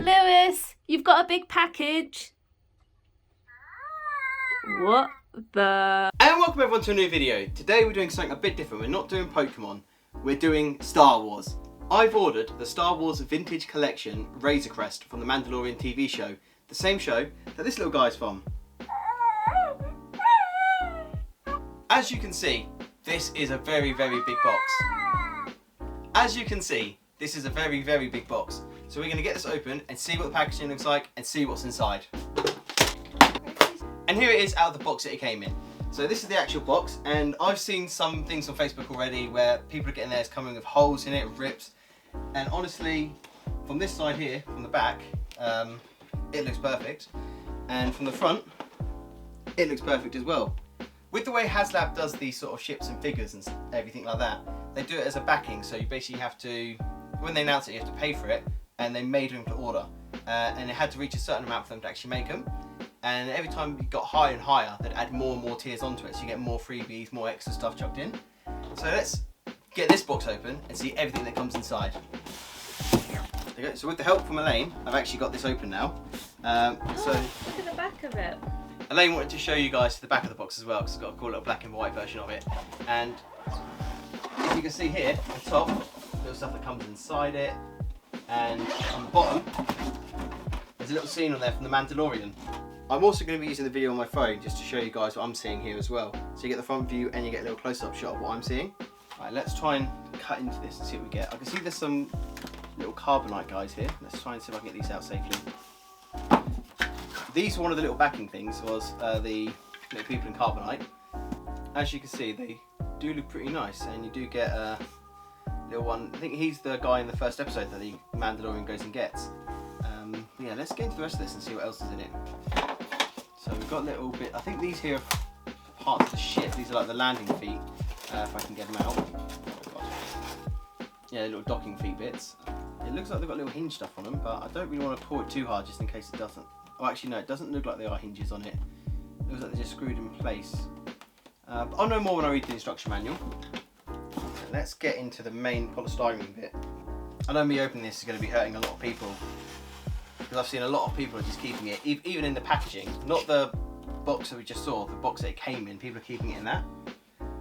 Lewis, you've got a big package. What the? And welcome everyone to a new video. Today we're doing something a bit different. We're not doing Pokemon, we're doing Star Wars. I've ordered the Star Wars Vintage Collection Razor Crest from the Mandalorian TV show. The same show that this little guy's from. As you can see, this is a very, very big box. As you can see, this is a very, very big box. So we're going to get this open and see what the packaging looks like and see what's inside. And here it is out of the box that it came in. So this is the actual box, and I've seen some things on Facebook already where people are getting theirs coming with holes in it, rips. And honestly, from this side here, from the back, it looks perfect. And from the front, it looks perfect as well. With the way Haslab does these sort of ships and figures and everything like that, they do it as a backing. So you basically have to, when they announce it, you have to pay for it. And they made them to order. And it had to reach a certain amount for them to actually make them. And every time it got higher and higher, they'd add more and more tiers onto it, so you get more freebies, more extra stuff chucked in. So let's get this box open and see everything that comes inside. Okay, so with the help from Elaine, I've actually got this open now. Look at the back of it. Elaine wanted to show you guys the back of the box as well, because it's got a cool little black and white version of it. And if you can see here, at the top, little stuff that comes inside it. And on the bottom, there's a little scene on there from the Mandalorian. I'm also going to be using the video on my phone just to show you guys what I'm seeing here as well. So you get the front view and you get a little close-up shot of what I'm seeing. Right, let's try and cut into this and see what we get. I can see there's some little carbonite guys here. Let's try and see if I can get these out safely. These were one of the little backing things, was the little people in carbonite. As you can see, they do look pretty nice, and you do get a little one. I think he's the guy in the first episode that the Mandalorian goes and gets. Yeah, let's get into the rest of this and see what else is in it. So we've got a little bit, I think these here are parts of the ship. These are like the landing feet, if I can get them out. Oh God. Yeah, little docking feet bits. It looks like they've got little hinge stuff on them, but I don't really want to pull it too hard just in case it doesn't. Oh, actually no, it doesn't look like there are hinges on it. It looks like they're just screwed in place. But I'll know more when I read the instruction manual. So let's get into the main polystyrene bit. I know me opening this is going to be hurting a lot of people, because I've seen a lot of people are just keeping it, even in the packaging, not the box that we just saw, the box that it came in, people are keeping it in that.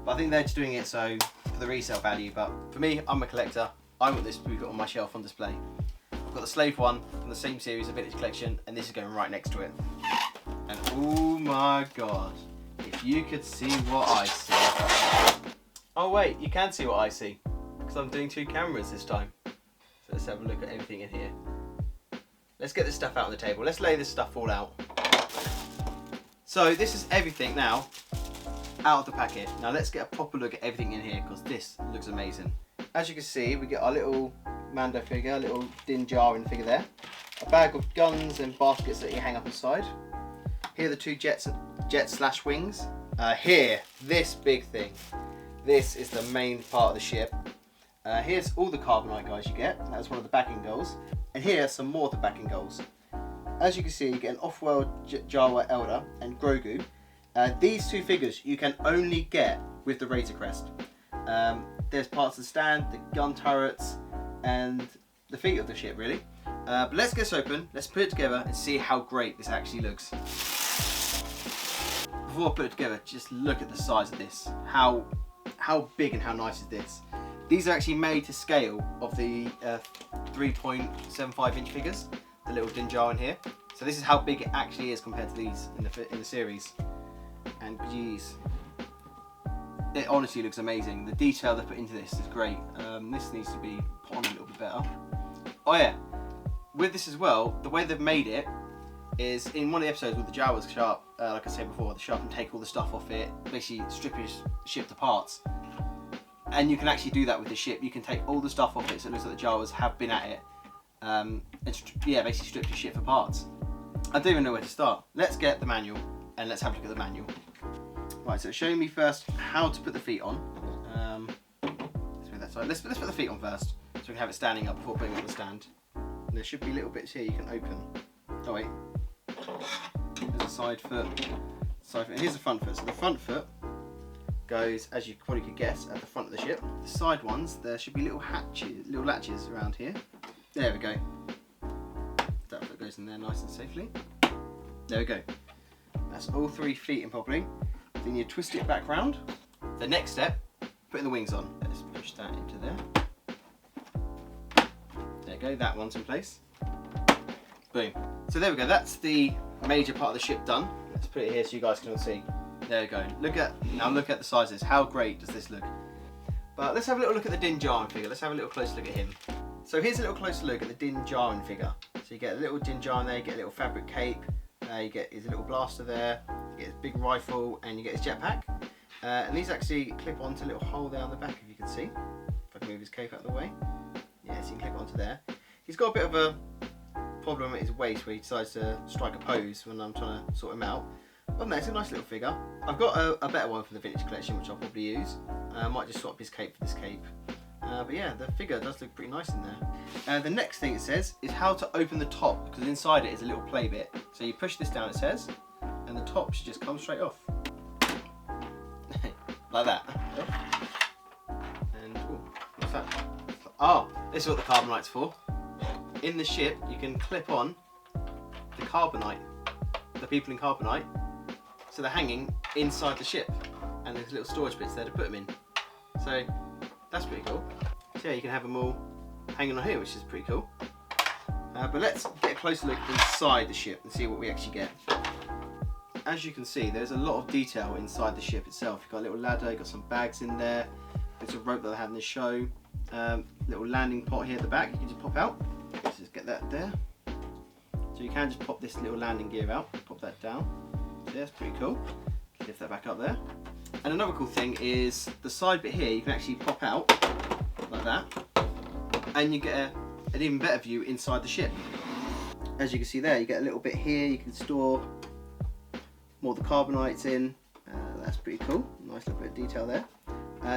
But I think they're just doing it so for the resale value, but for me, I'm a collector, I want this to be put on my shelf on display. I've got the Slave one from the same series, the Vintage Collection, and this is going right next to it. And oh my God, if you could see what I see. Oh wait, you can see what I see, because I'm doing two cameras this time. So let's have a look at everything in here. Let's get this stuff out on the table. Let's lay this stuff all out. So this is everything now out of the packet. Now let's get a proper look at everything in here, because this looks amazing. As you can see, we get our little Mando figure, a little Din Djarin figure there. A bag of guns and baskets that you hang up inside. Here are the two jets slash wings. Here, this big thing. This is the main part of the ship. Here's all the carbonite guys you get. That was one of the backing goals. And here are some more of the backing goals. As you can see, you get an off-world Jawa Elder and Grogu. These two figures you can only get with the Razor Crest. There's parts of the stand, the gun turrets, and the feet of the ship really. But let's get this open, let's put it together and see how great this actually looks. Before I put it together, just look at the size of this. How big and how nice is this? These are actually made to scale of the 3.75 inch figures, the little Din Djarin here. So this is how big it actually is compared to these in the series. And geez, it honestly looks amazing. The detail they put into this is great. This needs to be put on a little bit better. Oh yeah, with this as well, the way they've made it is in one of the episodes with the Jawas sharp, like I said before, the sharp can take all the stuff off it, basically strip his ship to parts. And you can actually do that with the ship. You can take all the stuff off it so it looks like the Jawas have been at it. And yeah, basically strip your ship for parts. I don't even know where to start. Let's get the manual and let's have a look at the manual. Right, so it's showing me first how to put the feet on. Let's move that side. Let's put the feet on first so we can have it standing up before putting it on the stand. And there should be little bits here you can open. Oh wait. There's a side foot. And here's the front foot. So the front foot goes, as you probably could guess, at the front of the ship. The side ones, there should be little latches around here. There we go. That it goes in there nice and safely. There we go. That's all 3 feet in properly. Then you twist it back round. The next step, putting the wings on. Let's push that into there. There you go, that one's in place. Boom. So there we go, that's the major part of the ship done. Let's put it here so you guys can all see. There we go. Now look at the sizes. How great does this look? But let's have a little look at the Din Djarin figure. Let's have a little closer look at him. So here's a little closer look at the Din Djarin figure. So you get a little Din Djarin there, you get a little fabric cape, you get his little blaster there, you get his big rifle, and you get his jetpack. And these actually clip onto a little hole there on the back, if you can see. If I can move his cape out of the way. Yeah, so you can clip onto there. He's got a bit of a problem at his waist where he decides to strike a pose when I'm trying to sort him out. But no, it's a nice little figure. I've got a better one for the vintage collection, which I'll probably use. I might just swap his cape for this cape. But yeah, the figure does look pretty nice in there. The next thing it says is how to open the top, because inside it is a little play bit. So you push this down, it says, and the top should just come straight off. Like that. And ooh, what's that? Oh, this is what the carbonite's for. In the ship, you can clip on the carbonite, the people in carbonite, so they're hanging inside the ship, and there's little storage bits there to put them in. So that's pretty cool. So yeah, you can have them all hanging on here, which is pretty cool. But let's get a closer look inside the ship and see what we actually get. As you can see, there's a lot of detail inside the ship itself. You've got a little ladder, you've got some bags in there, bits of rope that they had in the show, little landing pot here at the back you can just pop out. Let's just get that there. So you can just pop this little landing gear out, pop that down. So yeah, that's pretty cool. Lift that back up there. And another cool thing is the side bit here, you can actually pop out like that, and you get an even better view inside the ship. As you can see there, you get a little bit here, you can store more of the carbonites in. That's pretty cool. Nice little bit of detail there.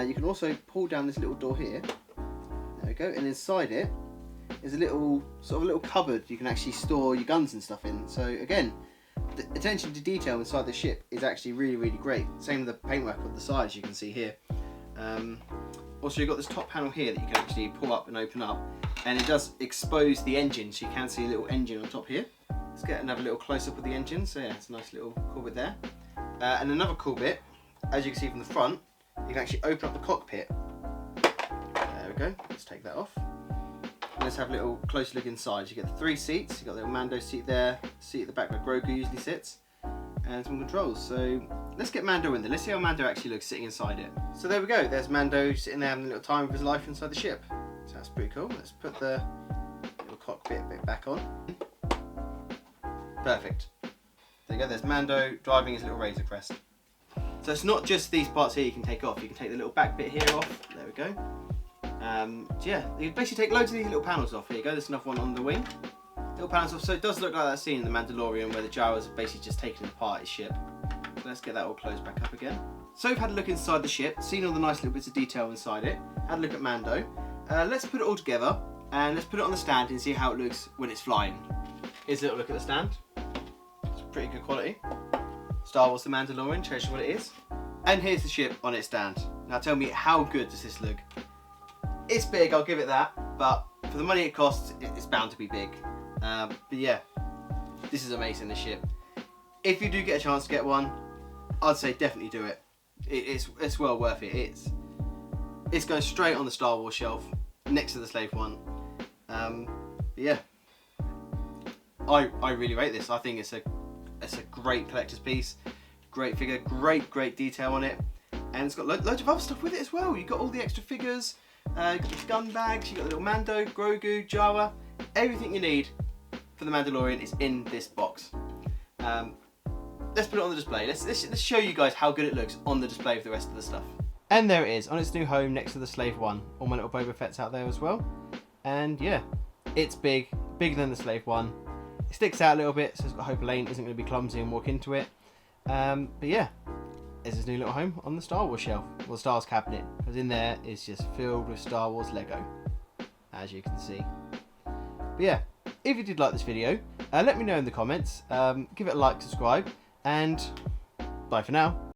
You can also pull down this little door here. There we go. And inside it is a little sort of a little cupboard you can actually store your guns and stuff in. So again, the attention to detail inside the ship is actually really great. Same with the paintwork on the sides you can see here. Also you've got this top panel here that you can actually pull up and open up, and it does expose the engine, so you can see a little engine on top here. Let's get another little close up of the engine. So yeah, it's a nice little cool bit there. And another cool bit, as you can see from the front, you can actually open up the cockpit. There we go. Let's take that off. And let's have a little close look inside. You get the 3 seats. You've got the little Mando seat there, seat at the back where Grogu usually sits, and some controls. So let's get Mando in there. Let's see how Mando actually looks sitting inside it. So there we go. There's Mando sitting there having a little time of his life inside the ship. So that's pretty cool. Let's put the little cockpit bit back on. Perfect. There you go, there's Mando driving his little Razor Crest. So it's not just these parts here you can take off, you can take the little back bit here off, there we go. So yeah, you can basically take loads of these little panels off. Here you go, there's another one on the wing. Little panels off, so it does look like that scene in the Mandalorian where the Jawas have basically just taken apart his ship. So let's get that all closed back up again. So we've had a look inside the ship, seen all the nice little bits of detail inside it, had a look at Mando. Let's put it all together and let's put it on the stand and see how it looks when it's flying. Here's a little look at the stand. Pretty good quality. Star Wars The Mandalorian, shows you what it is. And here's the ship on its stand. Now tell me, how good does this look? It's big, I'll give it that, but for the money it costs, it's bound to be big. But yeah, this is amazing, this ship. If you do get a chance to get one, I'd say definitely do it. It's well worth it. It's going straight on the Star Wars shelf, next to the Slave one. But yeah, I really rate this. I think it's a great collector's piece, great figure, great detail on it, and it's got loads of other stuff with it as well. You've got all the extra figures, you've got the gun bags, you've got the little Mando, Grogu, Jawa, everything you need for the Mandalorian is in this box. Let's put it on the display. Let's show you guys how good it looks on the display with the rest of the stuff. And there it is, on its new home next to the Slave One. All my little Boba Fett's out there as well. And yeah, it's bigger than the Slave One. It sticks out a little bit, so it's got hope Elaine isn't going to be clumsy and walk into it. But yeah, it's his new little home on the Star Wars shelf, or the Star Wars cabinet, because in there is just filled with Star Wars Lego, as you can see. But yeah, if you did like this video, let me know in the comments, give it a like, subscribe, and bye for now.